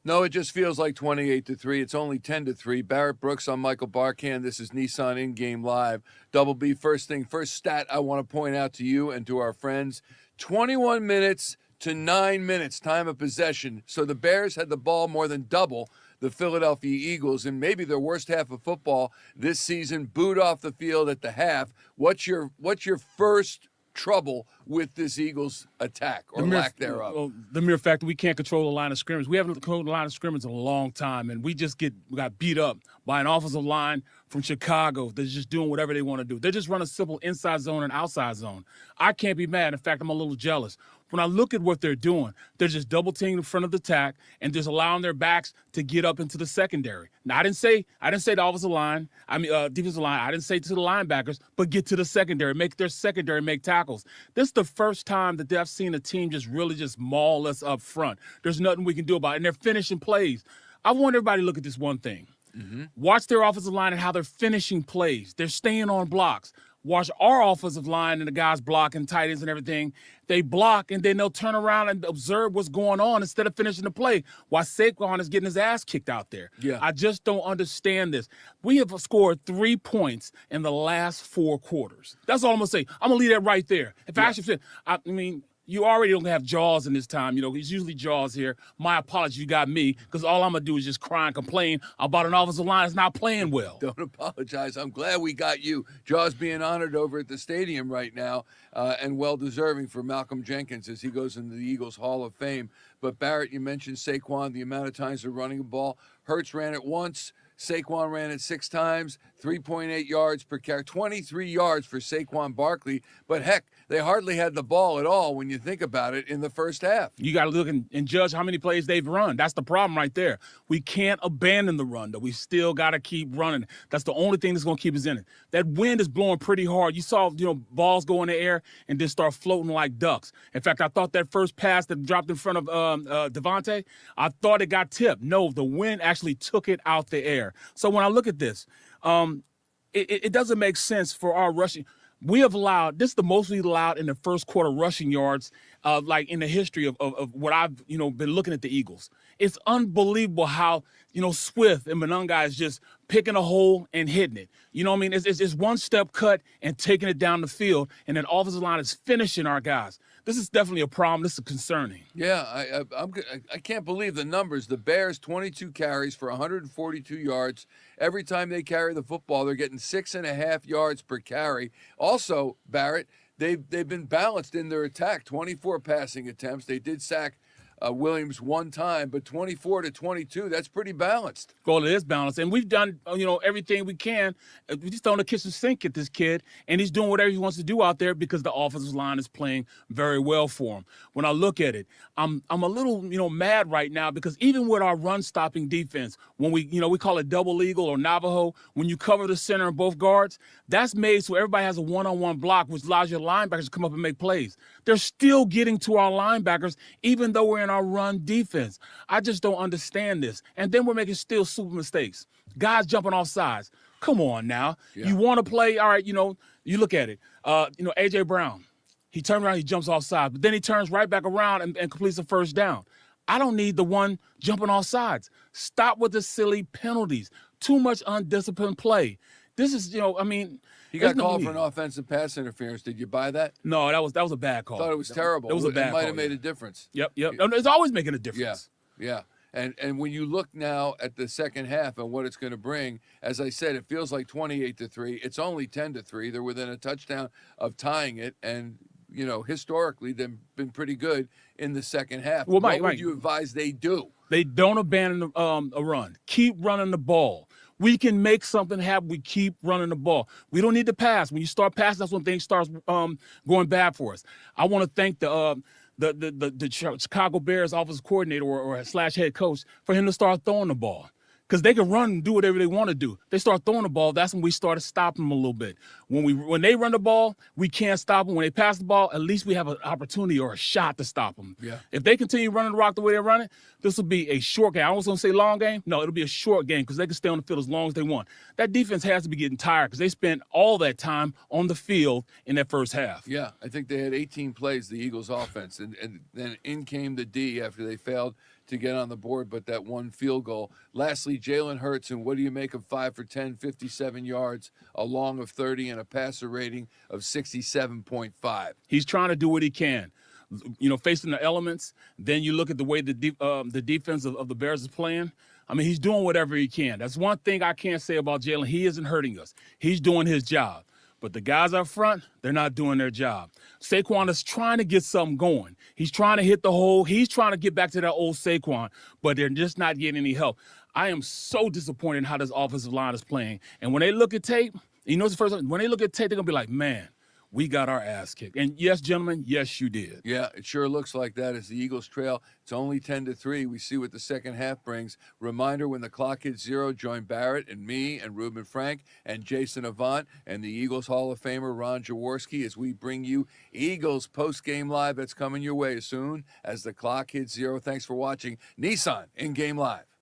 No, it just feels like 28-3. It's only 10-3. Barrett Brooks on Michael Barkann. This is Nissan In Game Live. Double B, first stat I want to point out to you and to our friends: 21 minutes to 9 minutes time of possession. So the Bears had the ball more than double the Philadelphia Eagles in maybe their worst half of football this season. Booed off the field at the half. What's your first trouble with this Eagles attack or lack thereof? Well, the mere fact that we can't control the line of scrimmage. We haven't controlled the line of scrimmage in a long time, and we got beat up by an offensive line from Chicago that's just doing whatever they want to do. They just run a simple inside zone and outside zone. I can't be mad. In fact, I'm a little jealous. When I look at what they're doing, they're just double teaming in front of the attack and just allowing their backs to get up into the secondary. Now, I didn't say the offensive line, defensive line. I didn't say to the linebackers, but get to the secondary, make their secondary make tackles. This is the first time that I've seen a team just really just maul us up front. There's nothing we can do about it, and they're finishing plays. I want everybody to look at this one thing. Watch their offensive line and how they're finishing plays. They're staying on blocks. Watch our offensive line and the guys blocking tight ends and everything. They block, and then they'll turn around and observe what's going on instead of finishing the play while Saquon is getting his ass kicked out there. Yeah. I just don't understand this. We have scored 3 points in the last 4 quarters. That's all I'm going to say. I'm going to leave that right there. If I actually said, I mean, you already don't have Jaws in this time. You know, it's usually Jaws here. My apologies, you got me, because all I'm going to do is just cry and complain about an offensive line that's not playing well. Don't apologize. I'm glad we got you. Jaws being honored over at the stadium right now, and well-deserving for Malcolm Jenkins as he goes into the Eagles Hall of Fame. But, Barrett, you mentioned Saquon, the amount of times they're running the ball. Hurts ran it once. Saquon ran it 6 times, 3.8 yards per carry, 23 yards for Saquon Barkley. But, heck, they hardly had the ball at all when you think about it in the first half. You got to look and judge how many plays they've run. That's the problem right there. We can't abandon the run, though. We still got to keep running. That's the only thing that's going to keep us in it. That wind is blowing pretty hard. You saw, balls go in the air and then start floating like ducks. In fact, I thought that first pass that dropped in front of Devontae, I thought it got tipped. No, the wind actually took it out the air. So when I look at this, it doesn't make sense for our rushing. We have allowed, this is the most we've allowed in the first quarter rushing yards, like in the history of what I've, been looking at the Eagles. It's unbelievable how, Swift and Mononga is just picking a hole and hitting it. You know what I mean? It's one step cut and taking it down the field, and then offensive line is finishing our guys. This is definitely a problem. This is concerning. Yeah, I can't believe the numbers. The Bears, 22 carries for 142 yards. Every time they carry the football, they're getting 6.5 yards per carry. Also, Barrett, they've been balanced in their attack. 24 passing attempts. They did sack Williams one time, but 24-22, that's pretty balanced. Well, it is balanced, and we've done, everything we can. We just throwing the kitchen sink at this kid, and he's doing whatever he wants to do out there because the offensive line is playing very well for him. When I look at it, I'm a little, mad right now because even with our run-stopping defense, when we call it double eagle or Navajo, when you cover the center and both guards, that's made so everybody has a one-on-one block, which allows your linebackers to come up and make plays. They're still getting to our linebackers, even though we're in our run defense. I just don't understand this. And then we're making still super mistakes. Guys jumping off sides. Come on now. Yeah. You want to play, all right, you look at it. A.J. Brown, he turns around, he jumps off sides, but then he turns right back around and completes a first down. I don't need the one jumping off sides. Stop with the silly penalties. Too much undisciplined play. This is, He got called for an offensive pass interference. Did you buy that? No, that was a bad call. I thought it was terrible. It was a bad call. It might have made a difference. Yep. It's always making a difference. Yeah. And when you look now at the second half and what it's going to bring, as I said, it feels like 28-3. It's only 10-3. They're within a touchdown of tying it, and historically they've been pretty good in the second half. Well, what would you advise they do? They don't abandon a run. Keep running the ball. We can make something happen. We keep running the ball. We don't need to pass. When you start passing, that's when things start going bad for us. I want to thank the Chicago Bears offensive coordinator or / head coach for him to start throwing the ball. Because they can run and do whatever they want to do. They start throwing the ball, that's when we started stopping them a little bit. When they run the ball, we can't stop them. When they pass the ball, at least we have an opportunity or a shot to stop them. Yeah. If they continue running the rock the way they're running, this will be a short game. I was going to say long game. No, it'll be a short game because they can stay on the field as long as they want. That defense has to be getting tired because they spent all that time on the field in that first half. Yeah, I think they had 18 plays, the Eagles offense, and then in came the D after they failed to get on the board, but that one field goal. Lastly, Jalen Hurts, and what do you make of 5 for 10, 57 yards, a long of 30, and a passer rating of 67.5? He's trying to do what he can. Facing the elements. Then you look at the way the defense of the Bears is playing. I mean, he's doing whatever he can. That's one thing I can't say about Jalen. He isn't hurting us. He's doing his job. But the guys up front, they're not doing their job. Saquon is trying to get something going. He's trying to hit the hole. He's trying to get back to that old Saquon, but they're just not getting any help. I am so disappointed in how this offensive line is playing. And when they look at tape, it's the first time, when they look at tape, they're going to be like, man, we got our ass kicked. And yes, gentlemen, yes, you did. Yeah, it sure looks like that as the Eagles trail. It's only 10-3. We see what the second half brings. Reminder, when the clock hits 0, join Barrett and me and Ruben Frank and Jason Avant and the Eagles Hall of Famer Ron Jaworski as we bring you Eagles post-game live. That's coming your way as soon as the clock hits 0. Thanks for watching Nissan in Game Live.